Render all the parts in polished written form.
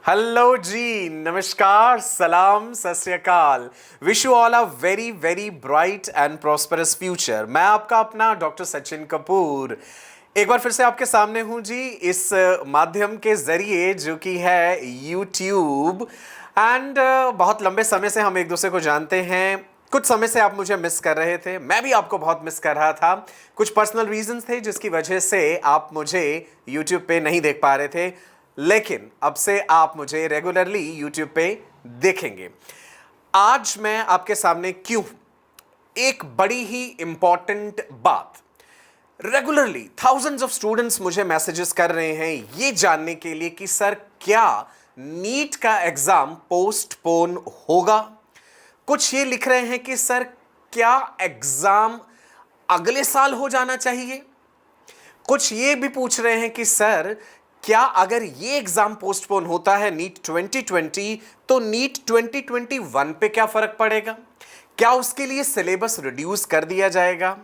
Hello जी, नमस्कार, सलाम, सत श्री अकाल। Wish you all a very very bright and prosperous future. मैं आपका अपना डॉक्टर सचिन कपूर एक बार फिर से आपके सामने हूं जी, इस माध्यम के जरिए जो कि है यूट्यूब। एंड बहुत लंबे समय से हम एक दूसरे को जानते हैं। कुछ समय से आप मुझे मिस कर रहे थे, मैं भी आपको बहुत मिस कर रहा था। कुछ पर्सनल रीजंस थे जिसकी वजह से आप मुझे यूट्यूब पे नहीं देख पा रहे थे, लेकिन अब से आप मुझे रेगुलरली यूट्यूब पे देखेंगे। आज मैं आपके सामने क्यों एक बड़ी ही इंपॉर्टेंट बात, रेगुलरली थाउजेंड्स ऑफ स्टूडेंट्स मुझे मैसेजेस कर रहे हैं ये जानने के लिए कि सर क्या नीट का एग्जाम पोस्टपोन होगा। कुछ ये लिख रहे हैं कि सर क्या एग्जाम अगले साल हो जाना चाहिए। कुछ ये भी पूछ रहे हैं कि सर क्या अगर ये एग्जाम पोस्टपोन होता है नीट 2020 तो नीट 2021 पे क्या फर्क पड़ेगा, क्या उसके लिए सिलेबस रिड्यूस कर दिया जाएगा।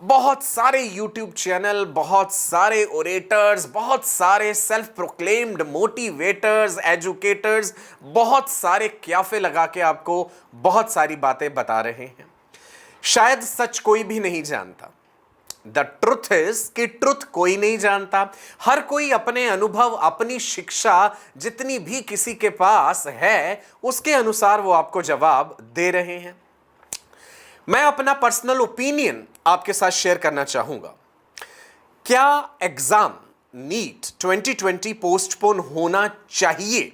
बहुत सारे यूट्यूब चैनल, बहुत सारे ओरेटर्स, बहुत सारे सेल्फ प्रोक्लेम्ड मोटिवेटर्स, एजुकेटर्स, बहुत सारे क्याफे लगा के आपको बहुत सारी बातें बता रहे हैं। शायद सच कोई भी नहीं जानता। द ट्रुथ इज कि ट्रुथ कोई नहीं जानता। हर कोई अपने अनुभव, अपनी शिक्षा जितनी भी किसी के पास है उसके अनुसार वो आपको जवाब दे रहे हैं। मैं अपना पर्सनल ओपिनियन आपके साथ शेयर करना चाहूंगा। क्या एग्जाम नीट 2020 पोस्टपोन होना चाहिए?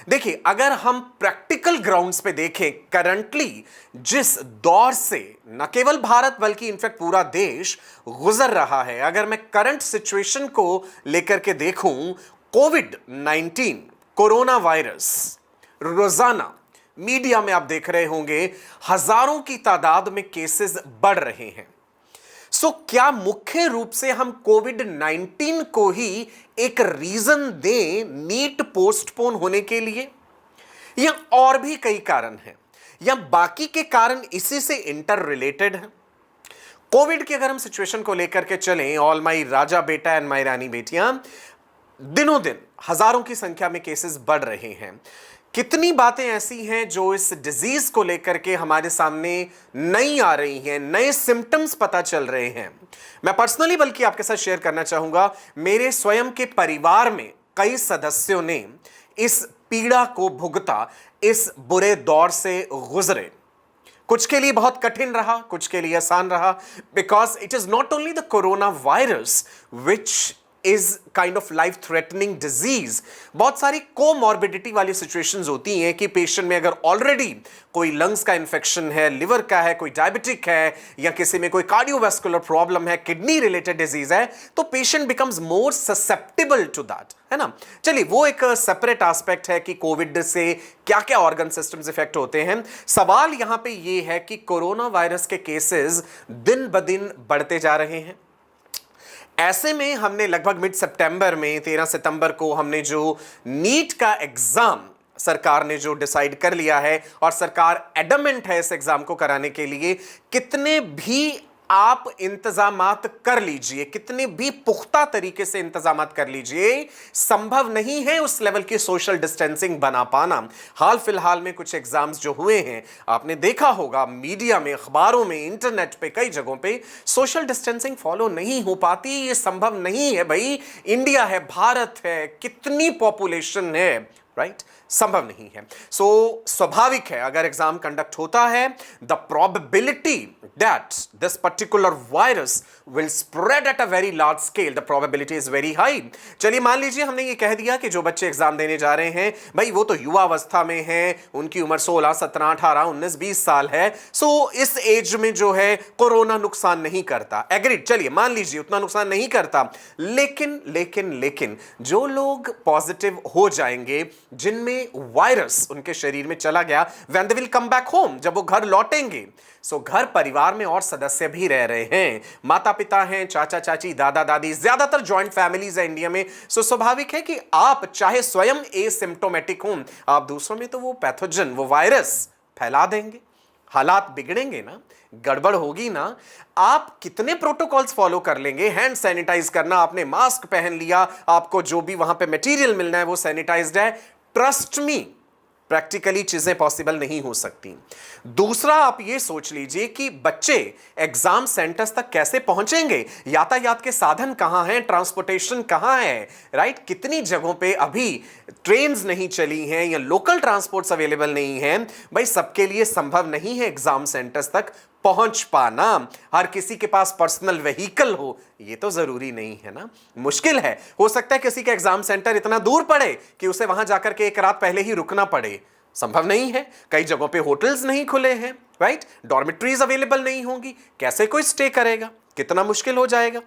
देखिए, अगर हम प्रैक्टिकल ग्राउंड्स पे देखें, करंटली जिस दौर से न केवल भारत बल्कि इनफैक्ट पूरा देश गुजर रहा है, अगर मैं करंट सिचुएशन को लेकर के देखूं, कोविड-19 कोरोना वायरस रोजाना मीडिया में आप देख रहे होंगे हजारों की तादाद में केसेस बढ़ रहे हैं। सो क्या मुख्य रूप से हम कोविड-19 को ही एक रीजन दें नीट पोस्टपोन होने के लिए, या और भी कई कारण हैं, या बाकी के कारण इसी से इंटर रिलेटेड हैं? कोविड की अगर हम सिचुएशन को लेकर के चलें, all my raja beta and my रानी बेटियां, दिनों दिन हजारों की संख्या में केसेस बढ़ रहे हैं। कितनी बातें ऐसी हैं जो इस डिजीज को लेकर के हमारे सामने नई आ रही हैं, नए सिम्टम्स पता चल रहे हैं। मैं पर्सनली बल्कि आपके साथ शेयर करना चाहूंगा, मेरे स्वयं के परिवार में कई सदस्यों ने इस पीड़ा को भुगता, इस बुरे दौर से गुजरे। कुछ के लिए बहुत कठिन रहा, कुछ के लिए आसान रहा, because it is not only the corona virus which is kind of life threatening disease. बहुत सारी कोमॉर्बिडिटी वाली सिचुएशंस होती हैं कि पेशेंट में अगर ऑलरेडी कोई लंग्स का इंफेक्शन है, लिवर का है, कोई डायबिटिक है, या किसी में कोई कार्डियोवैस्कुलर प्रॉब्लम है, किडनी रिलेटेड डिजीज है, तो patient becomes more susceptible to that, है ना। चलिए, वो एक सेपरेट एस्पेक्ट है कि कोविड से क्या क्या ऑर्गन सिस्टम्स इफेक्ट होते हैं। सवाल यहां पे ये है कि कोरोना वायरस के केसेस दिन ब दिन बढ़ते जा रहे हैं। ऐसे में हमने लगभग मिड सितंबर में 13 सितंबर को हमने जो नीट का एग्जाम सरकार ने जो डिसाइड कर लिया है, और सरकार एडमेंट है इस एग्जाम को कराने के लिए, कितने भी आप इंतजामात कर लीजिए, कितने भी पुख्ता तरीके से इंतजामात कर लीजिए, संभव नहीं है उस लेवल की सोशल डिस्टेंसिंग बना पाना। हाल फिलहाल में कुछ एग्जाम्स जो हुए हैं, आपने देखा होगा मीडिया में, अखबारों में, इंटरनेट पे, कई जगहों पे सोशल डिस्टेंसिंग फॉलो नहीं हो पाती। ये संभव नहीं है भाई, इंडिया है, भारत है, कितनी पॉपुलेशन है, राइट? संभव नहीं है। सो स्वाभाविक है अगर एग्जाम कंडक्ट होता है, the probability that this particular virus will spread at a very large scale, the probability is very high. चलिए, मान लीजिए हमने ये कह दिया कि जो बच्चे एग्जाम देने जा रहे हैं भाई वो तो युवा अवस्था में हैं, उनकी उम्र 16, 17, 18, 19, 20 साल है। सो इस एज में जो है कोरोना नुकसान नहीं करता, एग्रीड, चलिए मान लीजिए उतना नुकसान नहीं करता। लेकिन लेकिन लेकिन जो लोग पॉजिटिव हो जाएंगे, जिनमें वायरस उनके शरीर में चला गया, when they will come back home, जब वो घर लौटेंगे, सो घर परिवार में और सदस्य भी रह रहे हैं, माता पिता हैं, चाचा चाची, दादा दादी, ज्यादातर जॉइंट फैमिलीज है इंडिया में। सो स्वाभाविक है कि आप चाहे स्वयं एसिम्प्टोमेटिक हों, आप दूसरों में तो वो पैथोजन, वो वायरस फैला देंगे। हालात बिगड़ेंगे ना, गड़बड़ होगी ना। आप कितने प्रोटोकॉल्स फॉलो कर लेंगे, हैंड सैनिटाइज करना, आपने मास्क पहन लिया, आपको जो भी वहां पे मटेरियल मिलना है वो सैनिटाइज्ड है, ट्रस्ट मी, प्रैक्टिकली चीजें पॉसिबल नहीं हो सकती। दूसरा, आप ये सोच लीजिए कि बच्चे एग्जाम सेंटर्स तक कैसे पहुंचेंगे, यातायात के साधन कहां हैं, ट्रांसपोर्टेशन कहां है, राइट? कितनी जगहों पे अभी ट्रेन्स नहीं चली हैं या लोकल ट्रांसपोर्ट्स अवेलेबल नहीं हैं। भाई, सबके लिए संभव नहीं है एग्जाम सेंटर्स तक पहुंच पाना। हर किसी के पास पर्सनल व्हीकल हो, ये तो जरूरी नहीं है ना। मुश्किल है, हो सकता है किसी का एग्जाम सेंटर इतना दूर पड़े कि उसे वहां जाकर के एक रात पहले ही रुकना पड़े। संभव नहीं है, कई जगहों पे होटल्स नहीं खुले हैं, राइट? डॉर्मेट्रीज अवेलेबल नहीं होंगी, कैसे कोई स्टे करेगा, कितना मुश्किल हो जाएगा।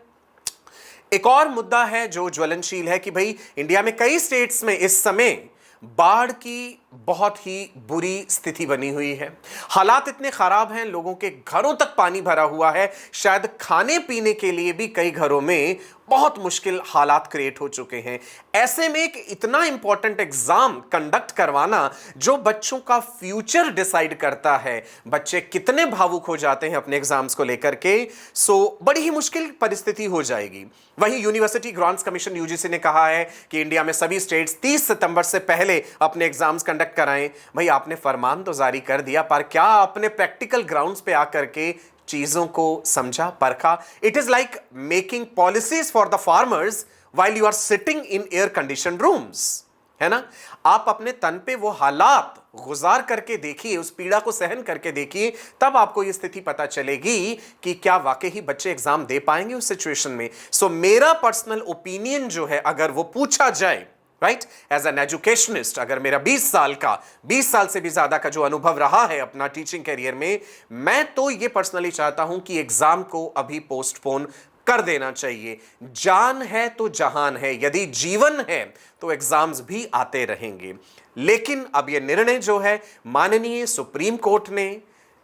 एक और मुद्दा है जो ज्वलनशील है कि भाई इंडिया में कई स्टेट्स में इस समय बाढ़ की बहुत ही बुरी स्थिति बनी हुई है। हालात इतने खराब हैं, लोगों के घरों तक पानी भरा हुआ है, शायद खाने पीने के लिए भी कई घरों में बहुत मुश्किल हालात क्रिएट हो चुके हैं। ऐसे में एक इतना इंपॉर्टेंट एग्जाम कंडक्ट करवाना जो बच्चों का फ्यूचर डिसाइड करता है, बच्चे कितने भावुक हो जाते हैं अपने एग्जाम्स को लेकर के, सो बड़ी ही मुश्किल परिस्थिति हो जाएगी। वहीं यूनिवर्सिटी ग्रांट्स कमीशन यूजीसी ने कहा है कि इंडिया में सभी स्टेट्स 30 सितंबर से पहले अपने एग्जाम्स कंडक्ट कराएं। भाई, आपने फरमान तो जारी कर दिया, पर क्या आपने प्रैक्टिकल ग्राउंड्स पे आकर के चीजों को समझा, परखा? It is like making policies for the farmers while you are sitting in air condition rooms, है ना? आप अपने तन पे वो हालात गुजार करके देखिए, उस पीड़ा को सहन करके देखिए, तब आपको ये स्थिति पता चलेगी कि क्या वाकई ही बच्चे एग्जाम दे पाएंगे उस सिचुएशन में। सो मेरा पर्सनल ओपिनियन जो है, अगर वो पूछा जाए, राइट, एज एन एजुकेशनिस्ट, अगर मेरा 20 साल से भी ज्यादा का जो अनुभव रहा है अपना टीचिंग करियर में, मैं तो ये पर्सनली चाहता हूं कि एग्जाम को अभी पोस्टपोन कर देना चाहिए। जान है तो जहान है, यदि जीवन है तो एग्जाम्स भी आते रहेंगे। लेकिन अब यह निर्णय जो है माननीय सुप्रीम कोर्ट ने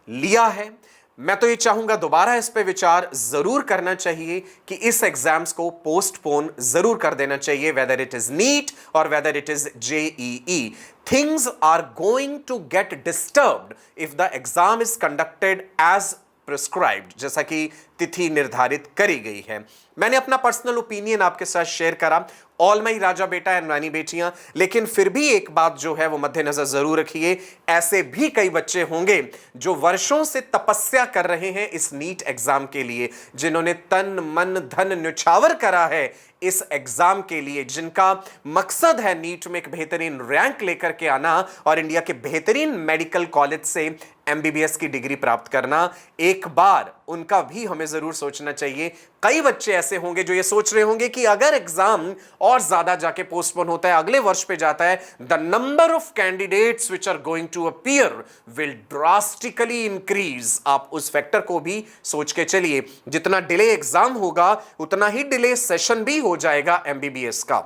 लिया है, मैं तो ये चाहूंगा दोबारा इस पे विचार जरूर करना चाहिए कि इस एग्जाम्स को पोस्टपोन जरूर कर देना चाहिए, वेदर इट इज नीट और whether it is JEE. Things are going to get disturbed if the exam is conducted as prescribed, जैसा कि तिथि निर्धारित करी गई है। मैंने अपना पर्सनल ओपिनियन आपके साथ शेयर करा, all my raja beta and रानी बेटियां, लेकिन फिर भी एक बात जो है वो मद्देनजर जरूर रखिए, ऐसे भी कई बच्चे होंगे जो वर्षों से तपस्या कर रहे हैं इस नीट एग्जाम के लिए, जिन्होंने तन मन धन न्यौछावर करा है इस एग्जाम के लिए, जिनका मकसद है नीट में एक बेहतरीन रैंक लेकर के आना और इंडिया के बेहतरीन मेडिकल कॉलेज से एमबीबीएस की डिग्री प्राप्त करना। एक बार उनका भी हमें जरूर सोचना चाहिए। कई बच्चे ऐसे होंगे जो ये सोच रहे होंगे कि अगर एग्जाम और ज्यादा जाके पोस्टपोन होता है, अगले वर्ष पे जाता है, the number of candidates which are going to appear will drastically increase. आप उस फैक्टर को भी सोच के चलिए, जितना डिले एग्जाम होगा उतना ही डिले सेशन भी हो जाएगा एमबीबीएस का,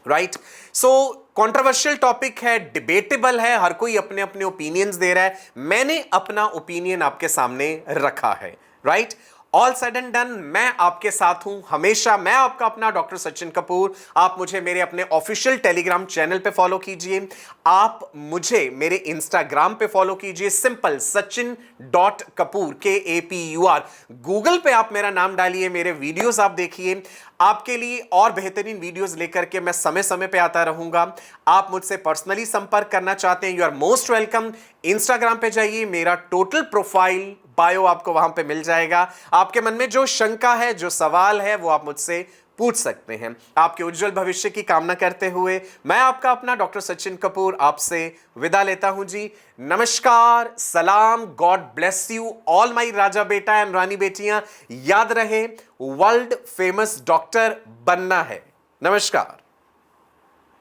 राइट? सो कंट्रोवर्शियल टॉपिक है, डिबेटेबल है, हर कोई अपने अपने ओपिनियंस दे रहा है। मैंने अपना ओपिनियन आपके सामने रखा है, right? All said and done, मैं आपके साथ हूं हमेशा। मैं आपका अपना डॉक्टर सचिन कपूर। आप मुझे मेरे अपने ऑफिशियल टेलीग्राम चैनल पे फॉलो कीजिए, आप मुझे मेरे इंस्टाग्राम पे फॉलो कीजिए, सिंपल sachin.kapoor KAPUR। गूगल पे आप मेरा नाम डालिए, मेरे वीडियोस आप देखिए। आपके लिए और बेहतरीन वीडियोस लेकर के मैं समय समय पे आता रहूंगा। आप मुझसे पर्सनली संपर्क करना चाहते हैं, you are most welcome. Instagram पे जाइए, मेरा टोटल प्रोफाइल बायो आपको वहां पे मिल जाएगा। आपके मन में जो शंका है, जो सवाल है, वो आप मुझसे पूछ सकते हैं। आपके उज्जवल भविष्य की कामना करते हुए मैं आपका अपना डॉक्टर सचिन कपूर आपसे विदा लेता हूं जी। नमस्कार, सलाम, God bless you all my raja beta and रानी बेटियां। याद रहे, वर्ल्ड फेमस डॉक्टर बनना है। नमस्कार।